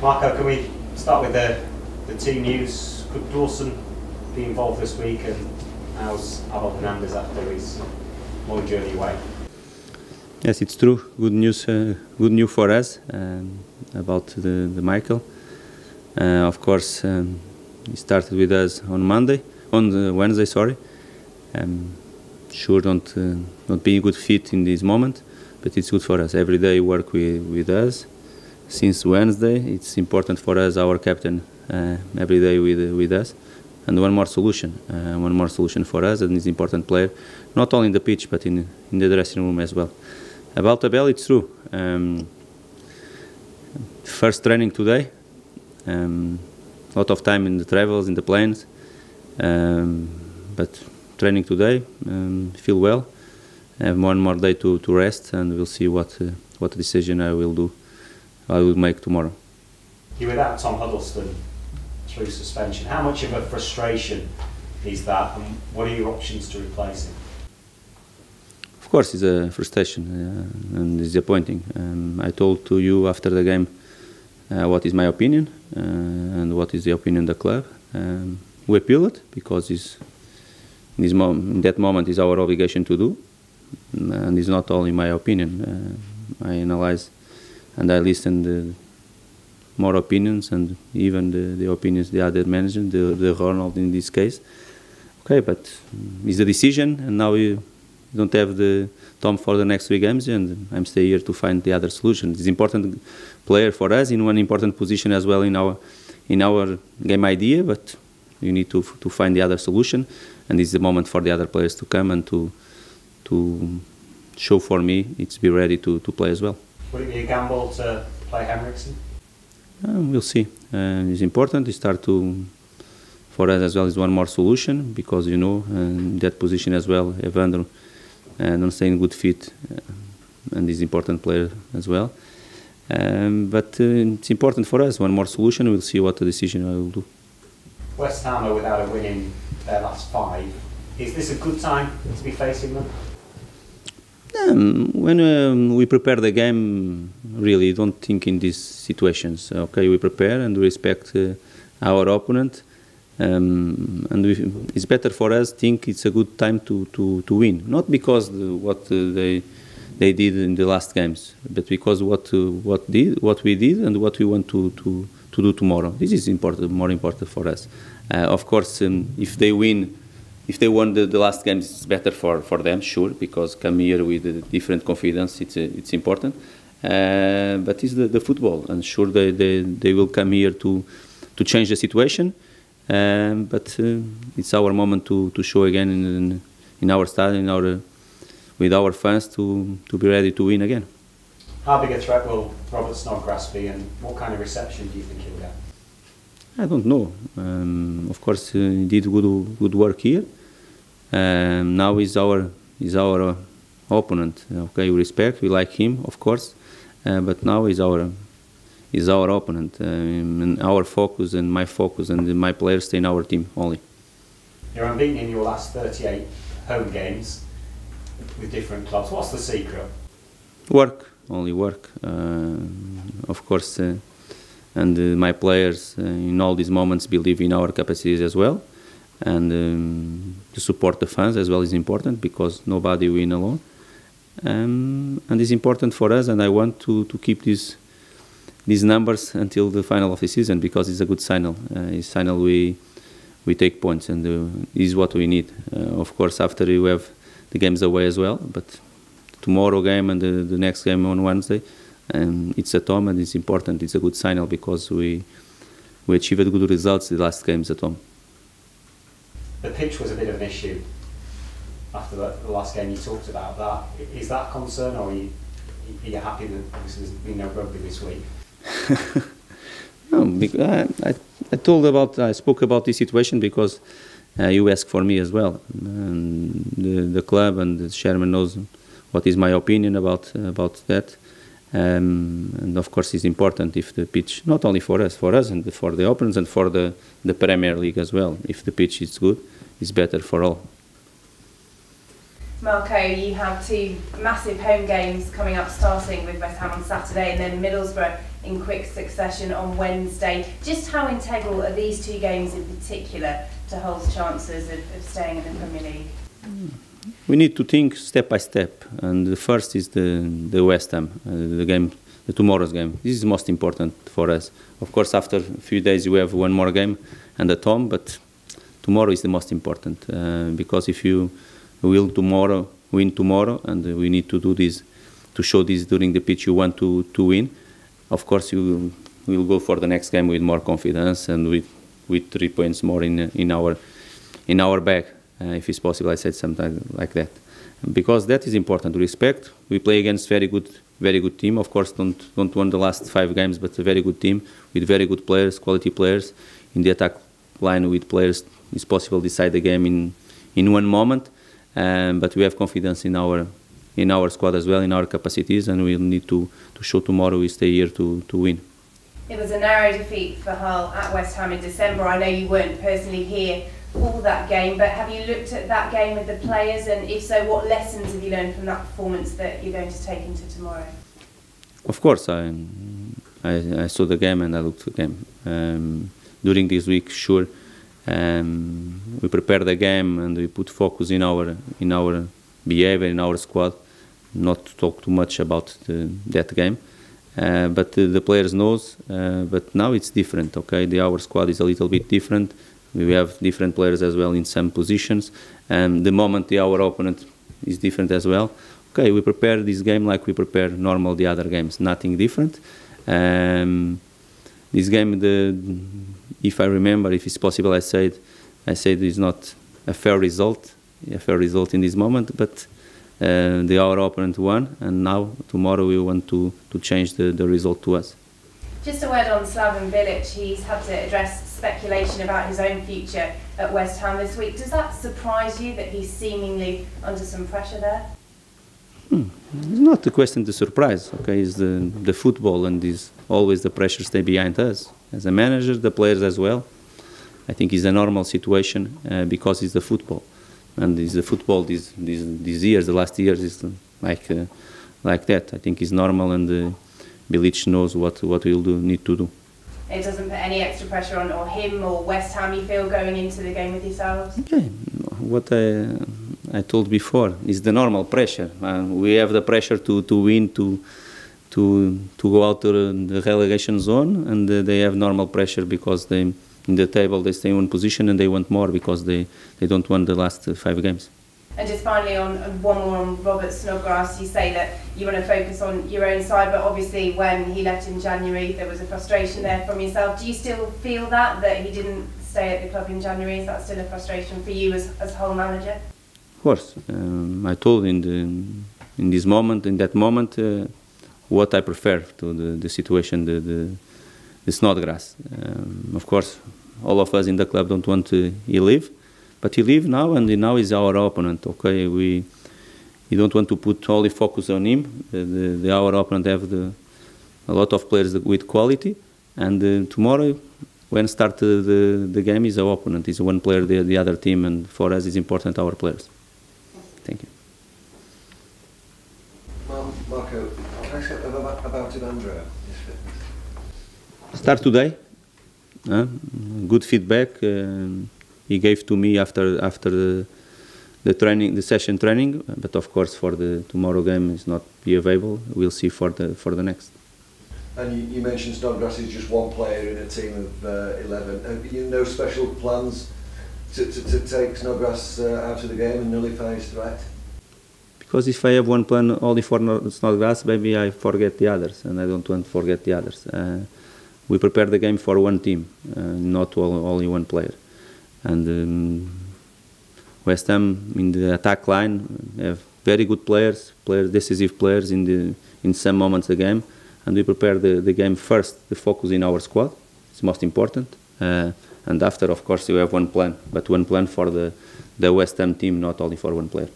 Marco, can we start with the team news? Could Dawson be involved this week, and how's Abel Hernandez after his long journey away? Yes, it's true. Good news for us about the Michael. Of course, he started with us on Wednesday. Sorry. Sure, not be a good fit in this moment, but it's good for us. Every day work with us. Since Wednesday, it's important for us, our captain, every day with us. And one more solution for us, and he's an important player, not only in the pitch, but in the dressing room as well. About Abel, it's true. First training today, lot of time in the travels, in the planes, but training today, feel well. Have one more day to rest, and we'll see what decision I will make tomorrow. You're without Tom Huddleston through suspension. How much of a frustration is that, and what are your options to replace him? Of course, it's a frustration and disappointing. I told to you after the game what is my opinion and what is the opinion of the club. We appeal it because in that moment is our obligation to do, and it's not only my opinion. I analyze and I listen to more opinions, and even the opinions the other manager, the Ronald in this case. Okay, but it's a decision, and now you don't have the Tom for the next 3 games, and I'm stay here to find the other solution. He's an important player for us in one important position as well in our game idea, but you need to find the other solution, and it's the moment for the other players to come and to show for me it's be ready to play as well. Would it be a gamble to play Henriksen? We'll see. It's important to start for us as well is one more solution, because in that position as well, Evander don't stay in good fit, and is important player as well. But it's important for us, one more solution. We'll see what the decision I will do. West Ham are without a win in their last 5. Is this a good time to be facing them? When we prepare the game, really don't think in these situations. Okay, we prepare and we respect our opponent, and it's better for us think it's a good time to win. Not because what they did in the last games, but because what we did and what we want to do tomorrow. This is more important for us. Of course, if they won the last games, it's better for them, sure, because come here with a different confidence, it's important. But it's the football, and sure they will come here to change the situation. But it's our moment to show again in our stadium, with our fans, to be ready to win again. How big a threat will Robert Snodgrass be, and what kind of reception do you think he'll get? I don't know. Of course, he did good work here. Now he's our opponent. Okay, we respect, we like him, of course, but now he's our opponent. And our focus and my focus and my players stay in our team only. You're unbeaten in your last 38 home games with different clubs. What's the secret? Work, only work. Of course. And my players in all these moments believe in our capacities as well, and to support the fans as well is important, because nobody wins alone, and it's important for us, and I want to keep these numbers until the final of the season, because it's a good signal. It's signal we take points, and this is what we need. Of course, after we have the games away as well, but tomorrow game and the next game on Wednesday, it's at home, and it's important. It's a good signal, because we achieved good results the last games at home. The pitch was a bit of an issue after the last game. You talked about that. Is that a concern, or are you happy that there's been no rugby this week? No, I spoke about this situation because you asked for me as well. And the club and the chairman knows what is my opinion about that. And of course it's important if the pitch, not only for us and for the opponents and for the Premier League as well, if the pitch is good, it's better for all. Marco, you have two massive home games coming up, starting with West Ham on Saturday and then Middlesbrough in quick succession on Wednesday. Just how integral are these two games in particular to Hull's chances of staying in the Premier League? We need to think step by step, and the first is the West Ham, the game, the tomorrow's game. This is most important for us. Of course, after a few days we have one more game and at home, but tomorrow is the most important because if you will win tomorrow, and we need to do this, to show this during the pitch you want to win. Of course, you will go for the next game with more confidence and with 3 points more in our bag, if it's possible. I said something like that, because that is important. Respect. We play against very good team. Of course, don't win the last 5 games, but a very good team with very good players, quality players in the attack line with players. It's possible to decide the game in one moment. But we have confidence in our squad as well, in our capacities, and we'll need to show tomorrow we stay here to win. It was a narrow defeat for Hull at West Ham in December. I know you weren't personally here for that game, but have you looked at that game with the players, and if so, what lessons have you learned from that performance that you're going to take into tomorrow? Of course, I saw the game and I looked at the game. During this week, sure, we prepare the game and we put focus in our behavior, in our squad, not to talk too much about that game. But the players knows, but now it's different, okay? Our squad is a little bit different. We have different players as well in some positions. And the moment our opponent is different as well. Okay, we prepare this game like we prepare normal the other games, nothing different. This game, if I remember, if it's possible, I said it's not a fair result in this moment, but our opponent won, and now tomorrow we want to change the result to us. Just a word on Slaven Bilic. He's had to address speculation about his own future at West Ham this week. Does that surprise you that he's seemingly under some pressure there? It's not a question to surprise, okay? It's the football, and always the pressure stay behind us. As a manager, the players as well. I think it's a normal situation because it's the football. And it's the football these years, the last years, is like that. I think it's normal, and Bilic knows what we'll need to do. It doesn't put any extra pressure on or him or West Ham, you feel, going into the game with yourselves? Okay, what I told before is the normal pressure. We have the pressure to win, to go out to the relegation zone, and they have normal pressure because in the table they stay in one position and they want more because they don't win the last 5 games. And just finally, on one more on Robert Snodgrass, you say that you want to focus on your own side, but obviously when he left in January there was a frustration there from yourself. Do you still feel that he didn't stay at the club in January? Is that still a frustration for you as Hull manager? Of course. I told in that moment, what I prefer to the situation, the Snodgrass. Of course, all of us in the club don't want he leave, but he leave now, and now is our opponent. Okay, we don't want to put only focus on him. Our opponent have a lot of players with quality, and tomorrow, when start the game, is our opponent. Is one player the other team, and for us, it's important our players. Thank you. Marco, can I say about Andrea? Start today. Good feedback he gave to me after the training, the session training. But of course, for the tomorrow game, is not be available. We'll see for the next. And you mentioned Snodgrass is just one player in a team of 11. Have you no special plans to take Snodgrass out of the game and nullify his threat? Because if I have one plan only for Snodgrass, maybe I forget the others, and I don't want to forget the others. We prepare the game for one team, not only one player. And West Ham in the attack line have very good players, decisive players in some moments of the game, and we prepare the game first. The focus in our squad, it's most important, and after, of course, you have one plan, but one plan for the West Ham team, not only for one player.